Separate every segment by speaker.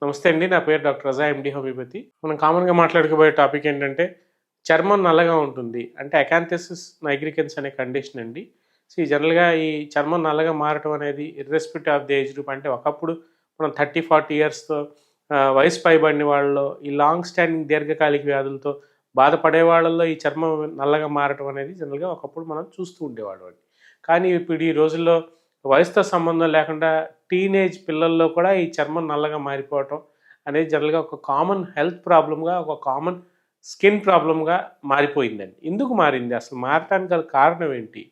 Speaker 1: నమస్తే అండి. నా పేరు డాక్టర్ రజా ఎండి హోమియోపతి. మనం కామన్‌గా మాట్లాడుకోబోయే టాపిక్ ఏంటంటే, చర్మం నల్లగా ఉంటుంది. అంటే అకాంథసిస్ నైగ్రికెన్స్ అనే కండిషన్ అండి. జనరల్‌గా ఈ చర్మం నల్లగా మారటం అనేది irrespective of the age group. అంటే ఒకప్పుడు మనం 30, 40 ఇయర్స్‌తో వయసు పైబడిన వాళ్ళలో ఈ లాంగ్ స్టాండింగ్ దీర్ఘకాలిక వ్యాధులతో బాధపడే వాళ్ళలో ఈ చర్మం నల్లగా మారటం అనేది జనరల్‌గా ఒకప్పుడు మనం చూస్తూ ఉండేవాళ్ళమండి. కానీ ఇప్పుడు ఈ రోజుల్లో వయసుతో సంబంధం లేకుండా టీనేజ్ పిల్లల్లో కూడా ఈ చర్మం నల్లగా మారిపోవటం అనేది జనరల్‌గా ఒక కామన్ హెల్త్ ప్రాబ్లమ్‌గా, ఒక కామన్ స్కిన్ ప్రాబ్లమ్‌గా మారిపోయిందండి. ఎందుకు మారింది? అసలు మారటానికి గల కారణం ఏంటి?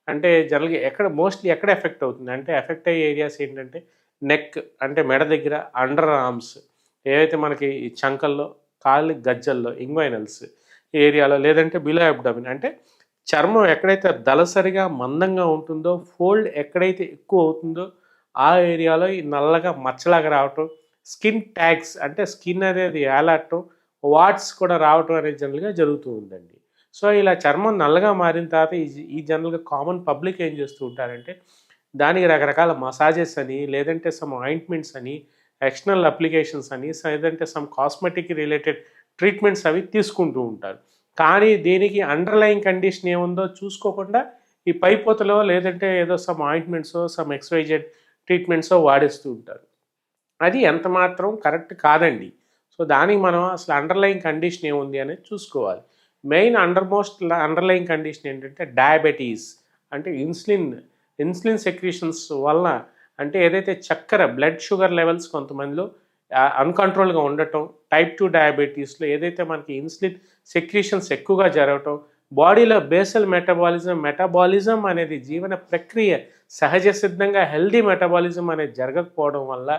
Speaker 1: అంటే జనరల్‌గా మోస్ట్‌లీ ఎక్కడ ఎఫెక్ట్ అవుతుంది? అంటే ఎఫెక్ట్ అయ్యే ఏరియాస్ ఏంటంటే నెక్ అంటే మెడ దగ్గర, అండర్ ఆర్మ్స్ ఏవైతే మనకి ఈ చంకల్లో, కాళ్ళు గజ్జల్లో, ఇంగ్వైనల్స్ ఏరియాలో లేదంటే బిలో అబ్డామిన్ అంటే చర్మం ఎక్కడైతే దళసరిగా మందంగా ఉంటుందో, ఫోల్డ్ ఎక్కడైతే ఎక్కువ అవుతుందో ఆ ఏరియాలో ఈ నల్లగా మచ్చలాగా రావటం, స్కిన్ ట్యాగ్స్ అంటే స్కిన్ అనేది ఏలాడటం, వాట్స్ కూడా రావటం అనేది జనరల్‌గా జరుగుతూ ఉందండి. సో, ఇలా చర్మం నల్లగా మారిన తర్వాత ఈ జనరల్‌గా కామన్ పబ్లిక్ ఏం చేస్తూ ఉంటారంటే, దానికి రకరకాల మసాజెస్ అని, లేదంటే సమ్ ఆయింట్మెంట్స్ అని, ఎక్స్టర్నల్ అప్లికేషన్స్ అని, లేదంటే సమ్ కాస్మెటిక్ రిలేటెడ్ ట్రీట్మెంట్స్ అవి తీసుకుంటూ ఉంటారు. కానీ దీనికి అండర్‌లయింగ్ కండిషన్ ఏముందో చూసుకోకుండా ఈ పైపోతలో లేదంటే ఏదో సమ్ ఆయింట్మెంట్సో, సమ్ ఎక్స్‌వైజెడ్ ట్రీట్మెంట్సో వాడేస్తూ ఉంటారు. అది ఎంత మాత్రం కరెక్ట్ కాదండి. సో, దానికి మనం అసలు అండర్‌లయింగ్ కండిషన్ ఏముంది అనేది చూసుకోవాలి. మెయిన్ అండర్‌లయింగ్ కండిషన్ ఏంటంటే డయాబెటీస్ అంటే ఇన్సులిన్ సెక్రీషన్స్ వలన అంటే ఏదైతే చక్కెర బ్లడ్ షుగర్ లెవెల్స్ కొంతమందిలో అన్‌కంట్రోల్‌గా ఉండటం, టైప్ 2 డయాబెటీస్‌లో ఏదైతే మనకి ఇన్సులిన్ సెక్రీషన్స్ ఎక్కువగా జరగటం, బాడీలో బేసల్ మెటబాలిజం అనేది జీవన ప్రక్రియ సహజ సిద్ధంగా హెల్తీ మెటబాలిజం అనేది జరగకపోవడం వల్ల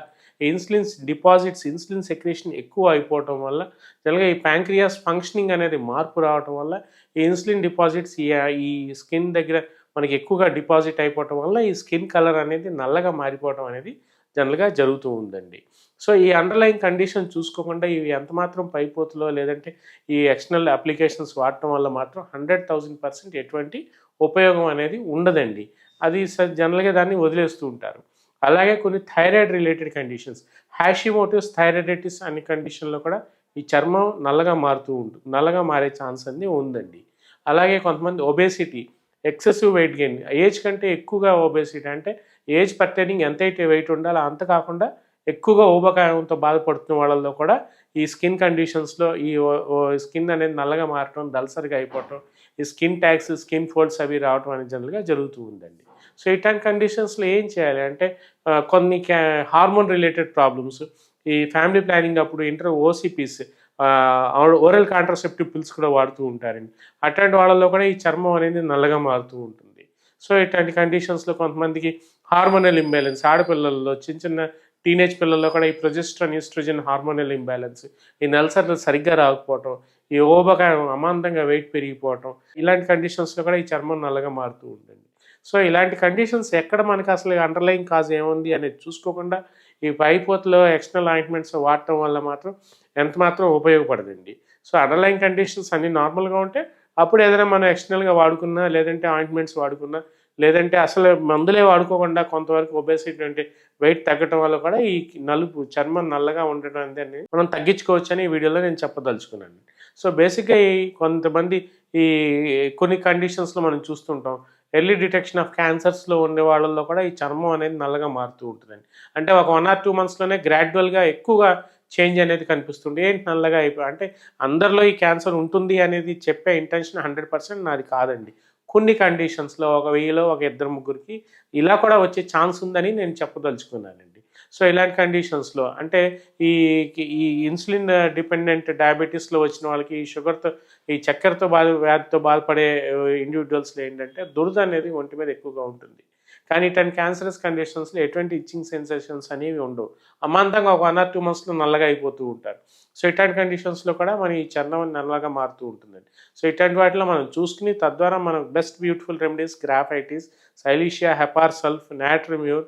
Speaker 1: ఇన్సులిన్ సెక్రీషన్ ఎక్కువ అయిపోవటం వల్ల జనరల్‌గా ఈ ప్యాంక్రియాస్ ఫంక్షనింగ్ అనేది మార్పు రావటం వల్ల ఈ ఇన్సులిన్ డిపాజిట్స్ ఈ స్కిన్ దగ్గర మనకి ఎక్కువగా డిపాజిట్ అయిపోవటం వల్ల ఈ స్కిన్ కలర్ అనేది నల్లగా మారిపోవటం అనేది జనరల్‌గా జరుగుతూ ఉందండి. సో, ఈ అండర్‌లయింగ్ కండిషన్ చూసుకోకుండా ఇవి ఎంతమాత్రం పైపోతులో లేదంటే ఈ ఎక్స్టర్నల్ అప్లికేషన్స్ వాడటం వల్ల మాత్రం 100,000% ఎటువంటి ఉపయోగం అనేది ఉండదండి. అది జనరల్‌గా దాన్ని వదిలేస్తూ ఉంటారు. అలాగే కొన్ని thyroid related conditions, Hashimoto's thyroiditis అనే కండిషన్‌లో కూడా ఈ చర్మం నల్లగా మారే ఛాన్స్ అనేది ఉందండి. అలాగే కొంతమంది obesity, excessive weight gain age కంటే ఎక్కువగా ఒబేసిటీ అంటే ఏజ్ పర్టైనింగ్ ఎంతైతే వెయిట్ ఉండాలో అంత కాకుండా ఎక్కువగా ఊబకాయంతో బాధపడుతున్న వాళ్ళలో కూడా ఈ స్కిన్ కండిషన్స్‌లో ఈ ఓ ఓ స్కిన్ అనేది నల్లగా మారటం, దళసరిగా అయిపోవటం, ఈ స్కిన్ ట్యాగ్స్, స్కిన్ ఫోల్డ్స్ అవి రావటం అనేది జనరల్‌గా జరుగుతూ ఉందండి. సో, ఇట్లాంటి కండిషన్స్‌లో ఏం చేయాలి అంటే కొన్ని హార్మోన్ రిలేటెడ్ ప్రాబ్లమ్స్, ఈ ఫ్యామిలీ ప్లానింగ్ అప్పుడు ఓసీపీస్ ఓరల్ కాంట్రాసెప్టివ్ పిల్స్ కూడా వాడుతూ ఉంటారండి. అట్లాంటి వాళ్ళలో కూడా ఈ చర్మం అనేది నల్లగా మారుతూ ఉంటుంది. సో, ఇట్లాంటి కండిషన్స్‌లో కొంతమందికి హార్మోనల్ ఇంబాలెన్స్ ఆడపిల్లల్లో చిన్న చిన్న టీనేజ్ పిల్లల్లో కూడా ఈ ప్రొజెస్ట్రాన్, ఈస్ట్రోజన్ హార్మోనల్ ఇంబాలెన్స్, ఈ నెలసరిలు సరిగ్గా రాకపోవటం, ఈ ఊబకాయం అమాంతంగా వెయిట్ పెరిగిపోవటం, ఇలాంటి కండిషన్స్‌లో కూడా ఈ చర్మం నల్లగా మారుతూ ఉంటుంది. సో, ఇలాంటి కండిషన్స్ ఎక్కడ మనకు అసలు అండర్‌లయింగ్ కాజ్ ఏముంది అనేది చూసుకోకుండా ఈ పైపోతలో ఎక్స్టర్నల్ ఆయింట్మెంట్స్ వాడటం వల్ల మాత్రం ఎంత మాత్రం ఉపయోగపడదండి. సో, అండర్‌లయింగ్ కండిషన్స్ అన్నీ నార్మల్‌గా ఉంటే అప్పుడు ఏదైనా మనం ఎక్స్టర్నల్‌గా వాడుకున్నా, లేదంటే ఆయింట్మెంట్స్ వాడుకున్నా, లేదంటే అసలు మందులే వాడుకోకుండా కొంతవరకు ఒబేసిటీ అంటే వెయిట్ తగ్గటం వల్ల కూడా ఈ చర్మం నల్లగా ఉండడం అనేది మనం తగ్గించుకోవచ్చని ఈ వీడియోలో నేను చెప్పదలుచుకున్నాను. సో, బేసిక్‌గా కొంతమంది ఈ కొన్ని కండిషన్స్‌లో మనం చూస్తుంటాం. ఎర్లీ డిటెక్షన్ ఆఫ్ క్యాన్సర్స్‌లో ఉండే వాళ్ళలో కూడా ఈ చర్మం అనేది నల్లగా మారుతూ ఉంటుందండి. అంటే ఒక 1 ఆర్ 2 మంత్స్‌లోనే గ్రాడ్యువల్‌గా ఎక్కువగా చేంజ్ అనేది కనిపిస్తుంది. ఏంటి నల్లగా అంటే అందరిలో ఈ క్యాన్సర్ ఉంటుంది అనేది చెప్పే ఇంటెన్షన్ 100% నాది కాదండి. కొన్ని కండిషన్స్‌లో ఒక 1000లో ఒక ఇద్దరు ముగ్గురికి ఇలా కూడా వచ్చే ఛాన్స్ ఉందని నేను చెప్పదలుచుకున్నానండి. సో, ఇలాంటి కండిషన్స్‌లో అంటే ఈ ఈ ఇన్సులిన్ డిపెండెంట్ డయాబెటిస్‌లో వచ్చిన వాళ్ళకి ఈ చక్కెరతో వ్యాధితో బాధపడే ఇండివిడ్యువల్స్‌లో ఏంటంటే దురద అనేది ఒంటి మీద ఎక్కువగా ఉంటుంది. కానీ ఇట్లాంటి క్యాన్సరస్ కండిషన్స్‌లో ఎటువంటి ఇచ్చింగ్ సెన్సేషన్స్ అనేవి ఉండవు. అమాంతంగా ఒక 1 ఆర్ 2 మంత్స్‌లో నల్లగా అయిపోతూ ఉంటారు. సో, ఇట్లాంటి కండిషన్స్‌లో కూడా మన ఈ చర్మం నల్లగా మారుతూ ఉంటుందండి. సో, ఇట్లాంటి వాటిలో మనం చూసుకొని తద్వారా మనం best beautiful remedies graphites, silicea, hepar sulph, natrum mur,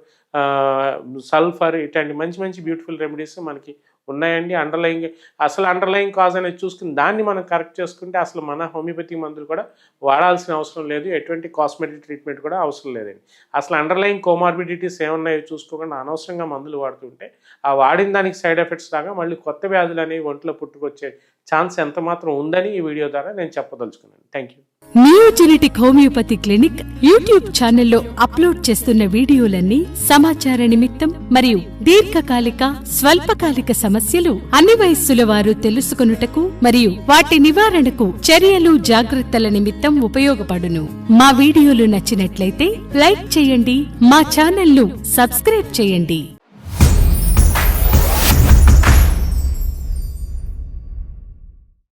Speaker 1: sulphur ఇట్లాంటి మంచి మంచి బ్యూటిఫుల్ రెమెడీస్ మనకి ఉన్నాయండి. అండర్లయింగ్ కాజ్ అనేది చూసుకుని దాన్ని మనం కరెక్ట్ చేసుకుంటే అసలు మన హోమియోపతి మందులు కూడా వాడాల్సిన అవసరం లేదు, ఎటువంటి కాస్మెటిక్ ట్రీట్మెంట్ కూడా అవసరం లేదండి. అసలు అండర్లయింగ్ కోమార్బిడిటీస్ ఏమున్నాయో చూసుకోకుండా అనవసరంగా మందులు వాడుతుంటే ఆ వాడిన దానికి సైడ్ ఎఫెక్ట్స్ రాగా మళ్ళీ కొత్త వ్యాధులు అనేవి ఒంట్లో పుట్టుకొచ్చే ఛాన్స్ ఎంత మాత్రం ఉందని ఈ వీడియో ద్వారా నేను చెప్పదలుచుకున్నాను. Thank you.
Speaker 2: Neogenetic homeopathy clinic YouTube ఛానల్లో అప్లోడ్ చేస్తున్న వీడియోలన్నీ సమాచార నిమిత్తం మరియు దీర్ఘకాలిక స్వల్పకాలిక సమస్యలు అన్ని వయస్సుల వారు తెలుసుకొనుటకు మరియు వాటి నివారణకు చర్యలు జాగ్రత్తల నిమిత్తం ఉపయోగపడును. మా వీడియోలు నచ్చినట్లయితే లైక్ చేయండి, మా ఛానల్ ను సబ్స్క్రైబ్ చేయండి.